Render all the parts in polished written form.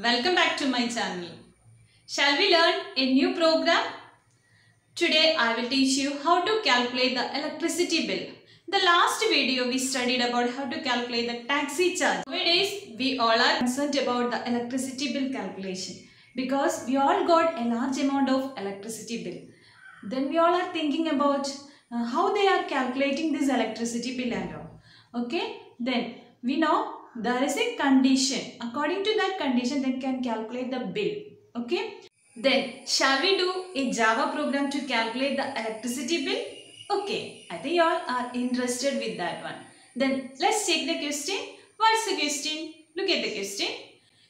Welcome back to my channel. Shall we learn a new program? Today I will teach you how to calculate the electricity bill. The last video we studied about how to calculate the taxi charge. Nowadays we all are concerned about the electricity bill calculation because we all got a large amount of electricity bill. Then we all are thinking about how they are calculating this electricity bill and all. Okay, then we know there is a condition. According to that condition, they can calculate the bill. Okay. Then, shall we do a Java program to calculate the electricity bill? Okay. I think you all are interested with that one. Then, let's take the question. What's the question? Look at the question.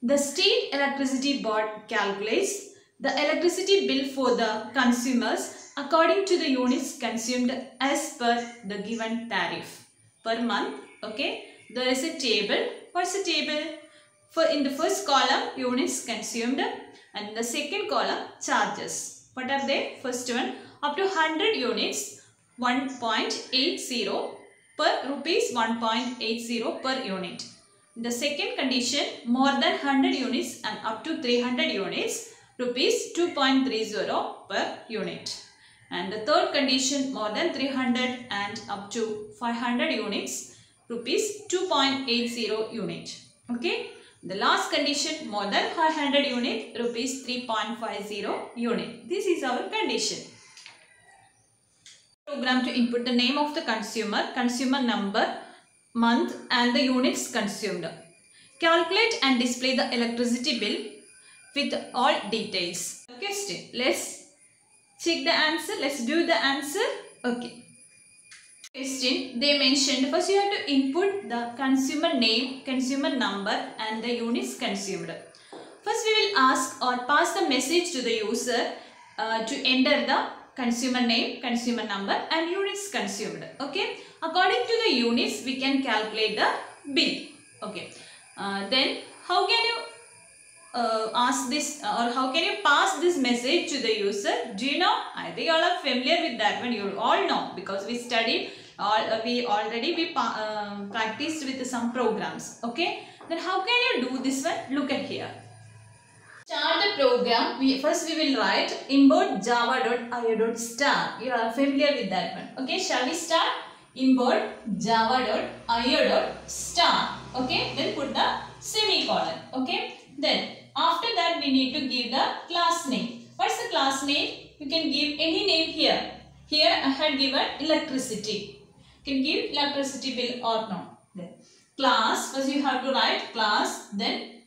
The state electricity board calculates the electricity bill for the consumers according to the units consumed as per the given tariff per month. Okay. There is a table. What's the table? In the first column, units consumed, and in the second column, charges. What are they? First one, up to 100 units, 1.80 per rupees 1.80 per unit. In the second condition, more than 100 units and up to 300 units, rupees 2.30 per unit. And the third condition, more than 300 and up to 500 units, rupees 2.80 unit. Okay. The last condition, more than 500 unit, rupees 3.50 unit. This is our condition. Program to input the name of the consumer, consumer number, month and the units consumed. Calculate and display the electricity bill with all details. Okay, let's check the answer. Let's do the answer. Okay. Question, they mentioned first you have to input the consumer name, consumer number and the units consumed. First we will ask or pass the message to the user to enter the consumer name, consumer number and units consumed. Okay. According to the units we can calculate the bill. Okay. Then how can you ask this or how can you pass this message to the user? Do you know? I think you all are familiar with that one. You all know because we studied. We already practiced with some programs. Okay. Then how can you do this one? Look at here. Start the program. First we will write import java.io.star. You are familiar with that one. Okay. Shall we start? Import java.io.star. Okay. Then put the semicolon. Okay. Then after that we need to give the class name. What's the class name? You can give any name here. Here I had given electricity. You can give electricity bill or no. Then class, first you have to write class, then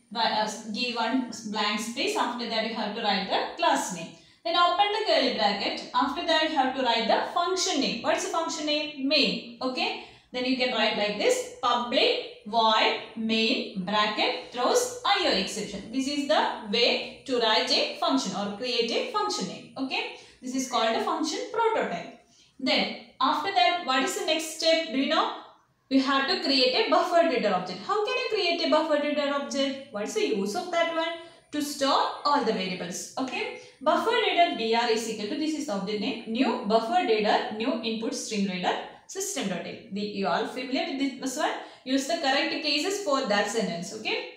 give one blank space. After that you have to write the class name. Then open the curly bracket. After that you have to write the function name. What's the function name? Main. Okay. Then you can write like this: public void main bracket throws IO exception. This is the way to write a function or create a function name. Okay. This is called a function prototype. Then after that, what is the next step? Do you know? We have to create a buffer data object. How can you create a buffer data object? What is the use of that one? To store all the variables. Okay. Buffer data br is equal to, this is the object name, new buffer data, new input string reader system.in. You all familiar with this one? Use the correct cases for that sentence. Okay.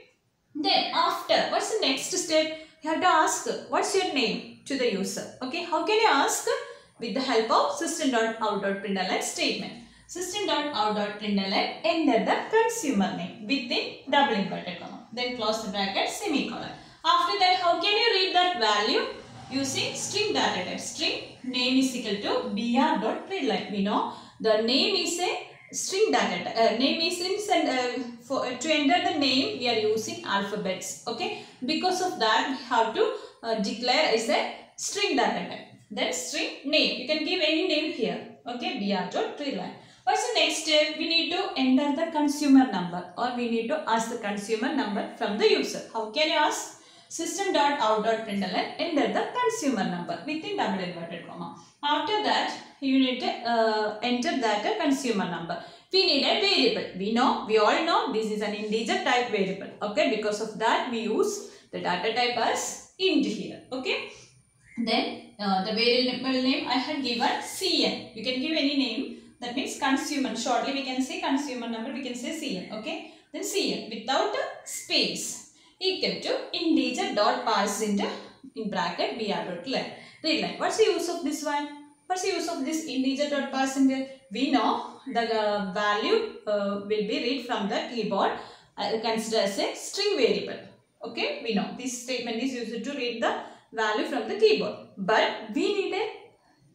Then after, what's the next step? You have to ask what's your name to the user. Okay. How can you ask? With the help of system.out.println statement. System.out.println, enter the consumer name within double inverted comma. Then close the bracket, semicolon. After that, how can you read that value? Using string data type. String name is equal to br.println. We know the name is a string data type. Name is to enter the name we are using alphabets. Okay. Because of that, we have to declare as a string data type. Then string name. You can give any name here. Okay. br.println. What's the next step? We need to enter the consumer number or we need to ask the consumer number from the user. How can you ask? System.out.println, enter the consumer number within double inverted comma. After that, you need to enter that consumer number. We need a variable. We all know this is an integer type variable. Okay. Because of that, we use the data type as int here. Okay. Then the variable name I had given CN. You can give any name. That means consumer. Shortly we can say consumer number. We can say CN. Okay. Then CN without a space. equal to integer dot parse into in bracket br dot read line. What's the use of this one? What's the use of this integer dot parse into? We know the value will be read from the keyboard considered as a string variable. Okay, we know this statement is used to read the value from the keyboard, but we need a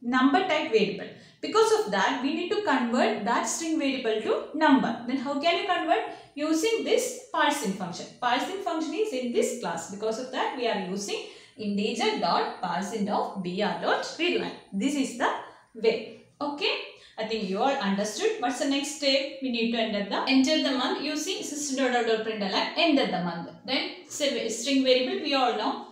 number type variable. Because of that, we need to convert that string variable to number. Then how can you convert? Using this parsing function. Parsing function is in this class. Because of that, we are using integer dot parseInt of br dot readline. This is the way. Okay. I think you all understood. What's the next step? We need to enter the month using system.out.println, enter the month. Then string variable we all know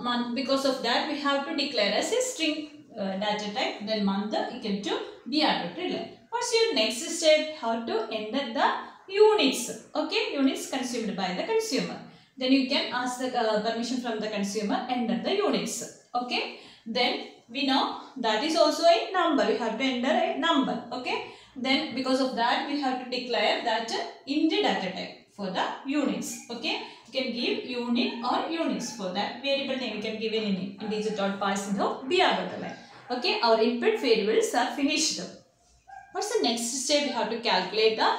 month. Because of that, we have to declare as a string data type, then month equal to br.readline. What's your next step? How to enter the units. Okay, units consumed by the consumer. Then you can ask the permission from the consumer, enter the units. Okay, then we know that is also a number. You have to enter a number. Okay, then because of that, we have to declare that int data type for the units. Okay, you can give unit or units for that variable name. You can give any name, integer dot parseInt of br.readline. Okay, our input variables are finished. What's the next step? We have to calculate the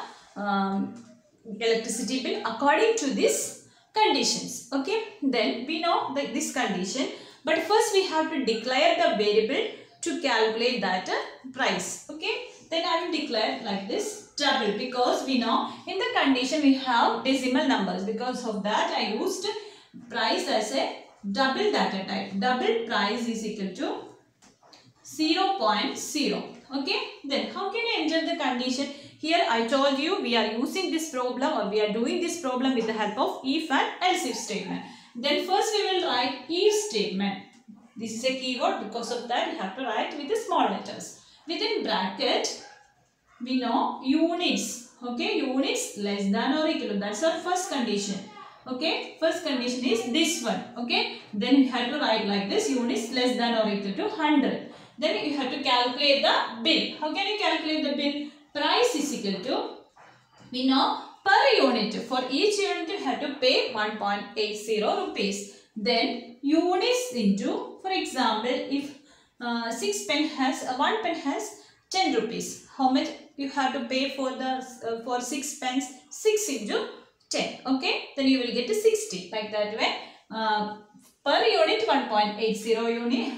electricity bill according to these conditions. Okay, then we know that this condition, but first we have to declare the variable to calculate that price. Okay, then I will declare like this double, because we know in the condition we have decimal numbers. Because of that, I used price as a double data type. Double price is equal to 0.0. Okay, then how can you enter the condition? Here I told you we are using this problem, or we are doing this problem with the help of if and else if statement. Then first we will write if statement. This is a keyword. Because of that, we have to write with the small letters. Within bracket, we know units. Okay, units less than or equal to. That's our first condition. Okay, first condition is this one. Okay, then you have to write like this: units less than or equal to 100. Then you have to calculate the bill. How can you calculate the bill? Price is equal to, we know, per unit. For each unit you have to pay 1.80 rupees. Then units into, for example, if 1 pen has 10 rupees. How much you have to pay for the for 6 pens? 6 into 10. Okay, then you will get to 60. Like that way, per unit 1.80 unit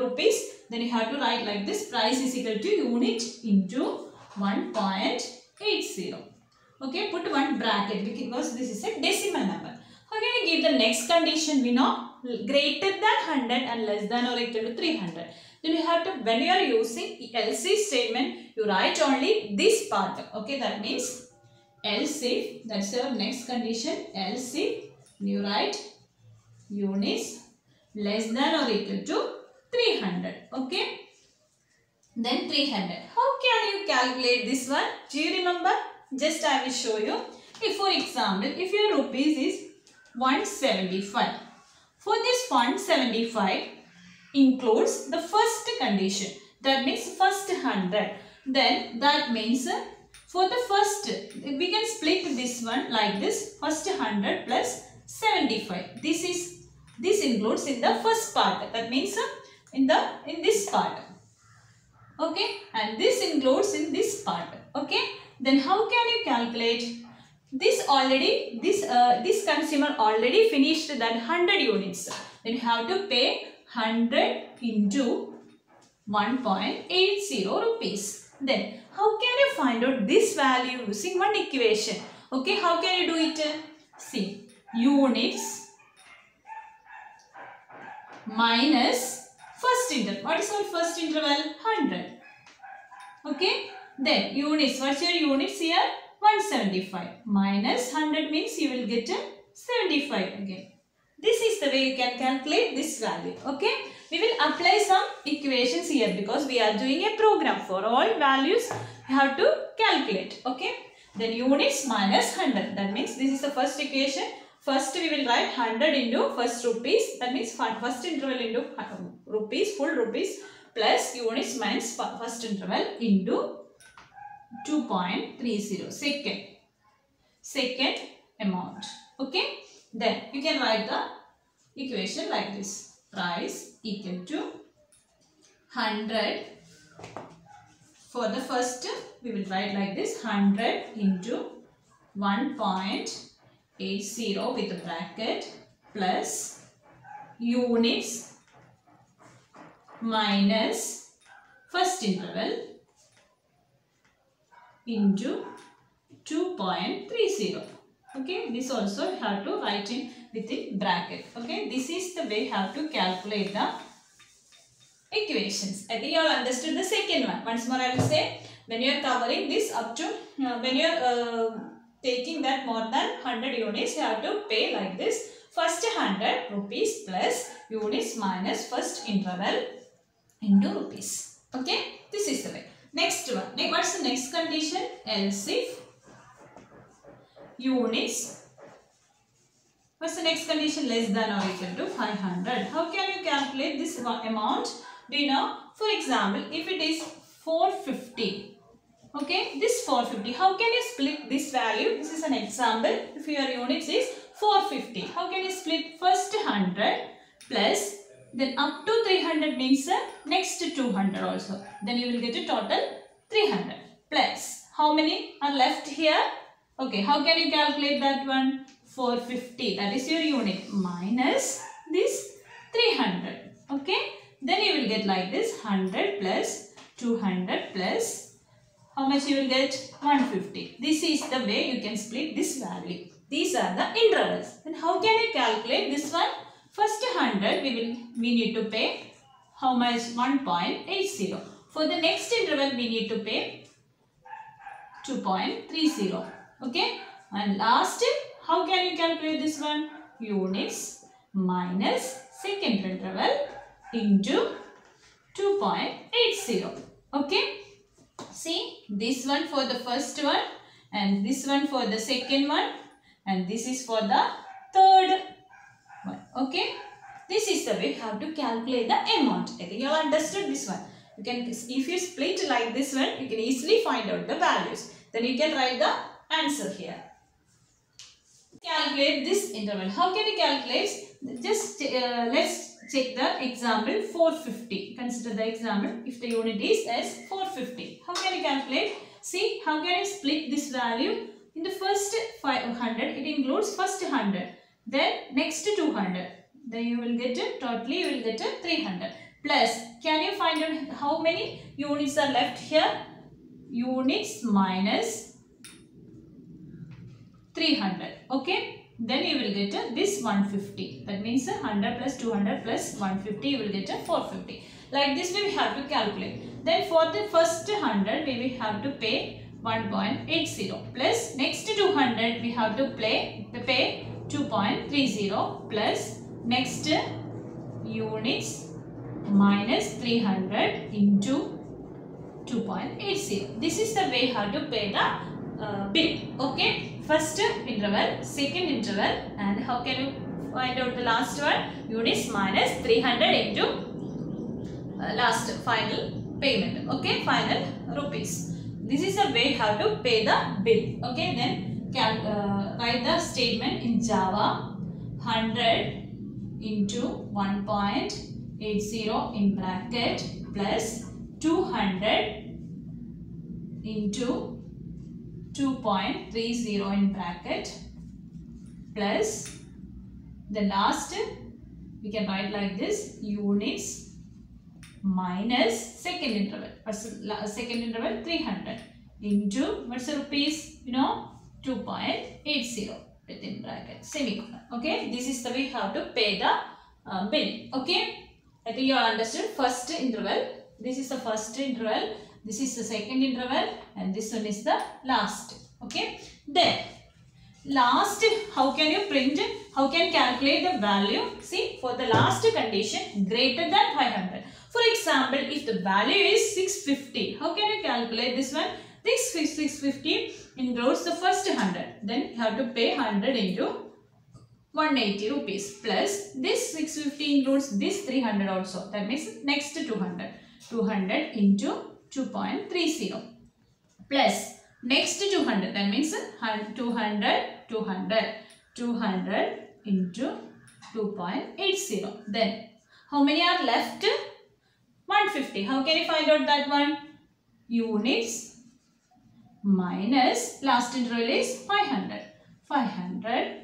rupees. Then you have to write like this: price is equal to unit into 1.80. Okay, put one bracket because this is a decimal number. How can you give the next condition? We know greater than 100 and less than or equal to 300. Then you have to, when you are using else if statement, you write only this part. Okay, that means else if, that's your next condition. Else if you write units less than or equal to 300. Okay, then 300. How can you calculate this one? Do you remember? Just I will show you. If for example, if your rupees is 175, for this 175 includes the first condition, that means first 100. Then that means for the first, we can split this one like this: first 100 plus 75. This includes in the first part. That means in this part. Okay, and this includes in this part. Okay, then how can you calculate this? Already this consumer already finished that 100 units. Then you have to pay 100 into 1.80 rupees. Then how can you find out this value using one equation? Okay, how can you do it? See, units minus first interval. What is our first interval? 100. Okay. Then units. What's your units here? 175. Minus 100 means you will get 75 again. This is the way you can calculate this value. Okay. We will apply some equations here because we are doing a program. For all values you have to calculate. Okay. Then units minus 100. That means this is the first equation. First we will write 100 into first rupees. That means first interval into rupees, full rupees, plus units minus first interval into 2.30 second amount. Okay. Then you can write the equation like this. Price equal to 100. For the first, we will write like this: 100 into 1.80 with a bracket plus units minus first interval into 2.30. Okay, this also you have to write in within bracket. Okay, this is the way you have to calculate the equations. I think you all understood the second one. Once more I will say, when you are covering this up to, when you are taking that more than 100 units, you have to pay like this. First 100 rupees plus units minus first interval into rupees. Okay, this is the way. Next one. What's the next condition? Else if units. What's the next condition? Less than or equal to 500. How can you calculate this amount? Do you know? For example, if it is 450. Okay, this 450. How can you split this value? This is an example. If your units is 450. How can you split first 100 plus then up to 300 means next 200 also. Then you will get a total 300 plus. How many are left here? Okay, how can you calculate that one? 450. That is your unit minus this 300. Okay. Then you will get like this: 100 plus 200 plus how much you will get? 150. This is the way you can split this value. These are the intervals. Then how can you calculate this one? First 100 we need to pay how much? 1.80. For the next interval we need to pay 2.30. Okay. And last, how can you calculate this one? Units minus second interval into 2.80. Okay. See, this one for the first one and this one for the second one and this is for the third one. Okay. This is the way how to calculate the amount. I think you all understood this one. You can, if you split like this one, you can easily find out the values. Then you can write the answer here. Calculate this interval. How can you calculate? Just let's check the example 450. Consider the example if the unit is as 450. How can you calculate? See, how can you split this value? In the first 500, it includes first 100. Then next 200. Then you will get a, totally you will get a 300. Plus, can you find out how many units are left here? Units minus 300. Okay. Then you will get this 150. That means 100 plus 200 plus 150 you will get a 450. Like this we have to calculate. Then for the first 100 we will have to pay 1.80 plus next 200 we have to pay 2.30 plus next units minus 300 into 2.80. This is the way how to pay the bill. Okay. First interval, second interval, and how can you find out the last one? Units minus 300 into last final payment. Okay, final rupees. This is the way how to pay the bill. Okay, then write the statement in Java: 100 into 1.80 in bracket plus 200 into 2.30 in bracket plus the last we can write like this: units minus second interval. What's the second interval? 300 into what's the rupees? You know, 2.80 within bracket semicolon. Okay, this is the way how to pay the bill. Okay, I think you all understood. First interval. This is the first interval. This is the second interval and this one is the last. Okay. Then last, how can you print? How can calculate the value? See, for the last condition greater than 500. For example, if the value is 650, how can you calculate this one? This 650 includes the first 100. Then you have to pay 100 into 180 rupees plus this 650 includes this 300 also. That means next 200. 200 into 2.30 plus next 200, that means 200 200 200 into 2.80. Then how many are left? 150. How can you find out that one? Units minus last interval is 500. 500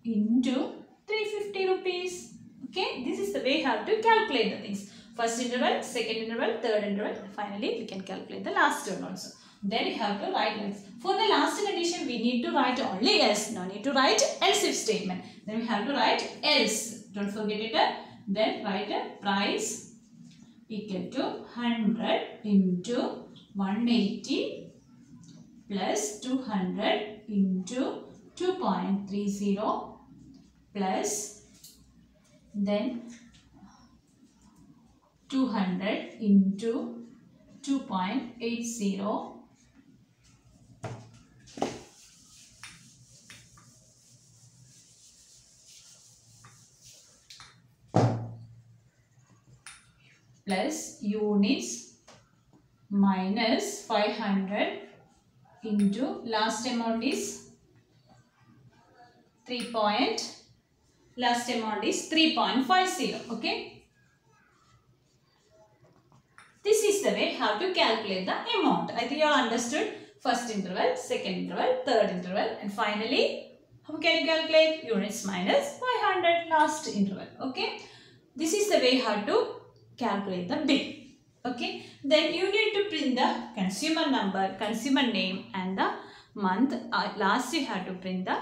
into 350 rupees. Okay, this is the way you have to calculate the things. First interval, second interval, third interval. Finally, we can calculate the last one also. Then you have to write else. For the last condition, we need to write only else. No need to write else if statement. Then we have to write else. Don't forget it. Then write a price equal to 100 into 180 plus 200 into 2.30 plus then 200 into 2.80 plus units minus 500 into last amount is 3.50. Okay, this is the way how to calculate the amount. I think you all understood first interval, second interval, third interval, and finally how can you calculate units minus 500 last interval. Okay, this is the way how to calculate the bill. Okay, then you need to print the consumer number, consumer name and the month. Last you have to print the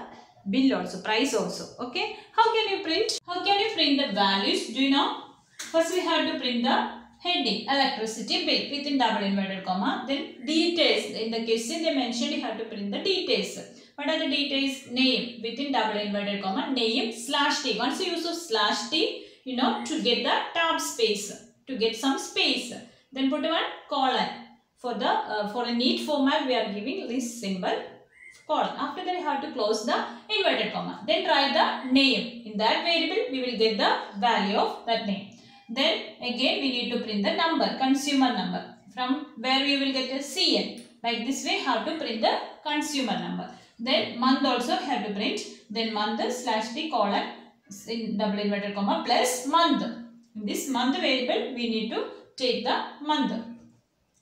bill also, price also. Okay, how can you print? How can you print the values? Do you know? First we have to print the heading electricity bill within double inverted comma. Then details. In the question they mentioned you have to print the details. What are the details? Name within double inverted comma, name slash t. Once you use of slash t, you know, to get the tab space, to get some space. Then put one colon. For the for a neat format we are giving this symbol colon. After that you have to close the inverted comma. Then write the name. In that variable we will get the value of that name. Then again we need to print the number, consumer number. From where we will get a CN. Like this way how to print the consumer number. Then month also have to print. Then month slash t colon in double inverted comma plus month. In this month variable we need to take the month.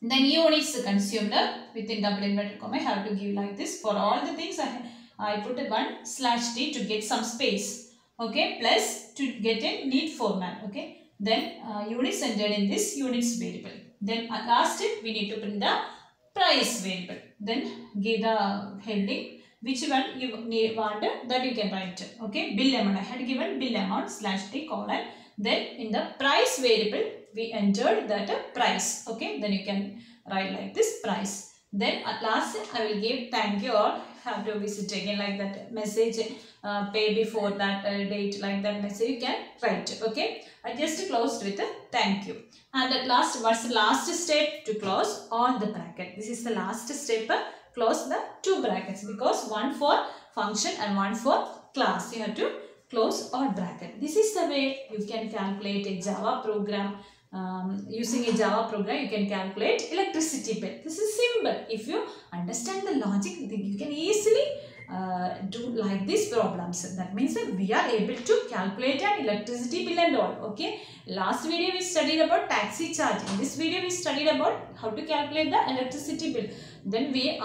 Then units consumed within double inverted comma I have to give like this. For all the things I put one slash t to get some space. Okay, plus to get a neat format. Okay, then units entered in this units variable. Then last step we need to print the price variable. Then give the heading. Which one you want that you can write. Okay, bill amount. I had given bill amount slash t colon. Then in the price variable we entered that price. Okay, then you can write like this price. Then at last I will give thank you or have to visit again like that message pay before that date like that message you can write. Okay, I just closed with a thank you. And at last, what's the last step? To close all the bracket. This is the last step. Close the two brackets because one for function and one for class. You have to close all bracket. This is the way you can calculate a Java program. Using a Java program, you can calculate electricity bill. This is simple. If you understand the logic, you can easily do like these problems. That means that we are able to calculate an electricity bill and all. Okay. Last video we studied about taxi charge. In this video we studied about how to calculate the electricity bill. Then we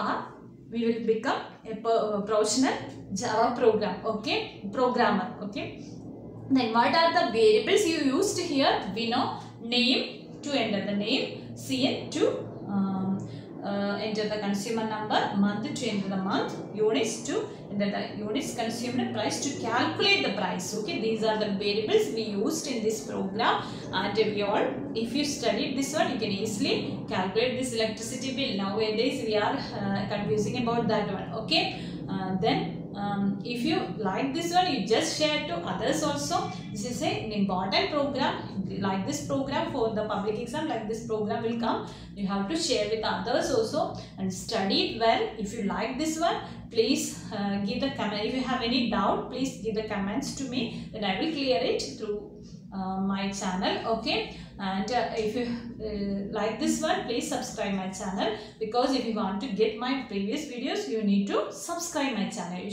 will become a professional Java programmer. Okay. Then what are the variables you used here? We know name to enter the name, CN to enter the consumer number, month to enter the month, units to enter the units consumed, price to calculate the price. Okay, these are the variables we used in this program, and if you studied this one, you can easily calculate this electricity bill. Nowadays we are confusing about that one. Okay, if you like this one, you just share to others also. This is an important program. Like this program for the public exam, like this program will come. You have to share with others also and study it well. If you like this one, please give the comment. If you have any doubt, please give the comments to me. Then I will clear it through my channel. Okay, and if you like this one, please subscribe my channel, because if you want to get my previous videos, you need to subscribe my channel.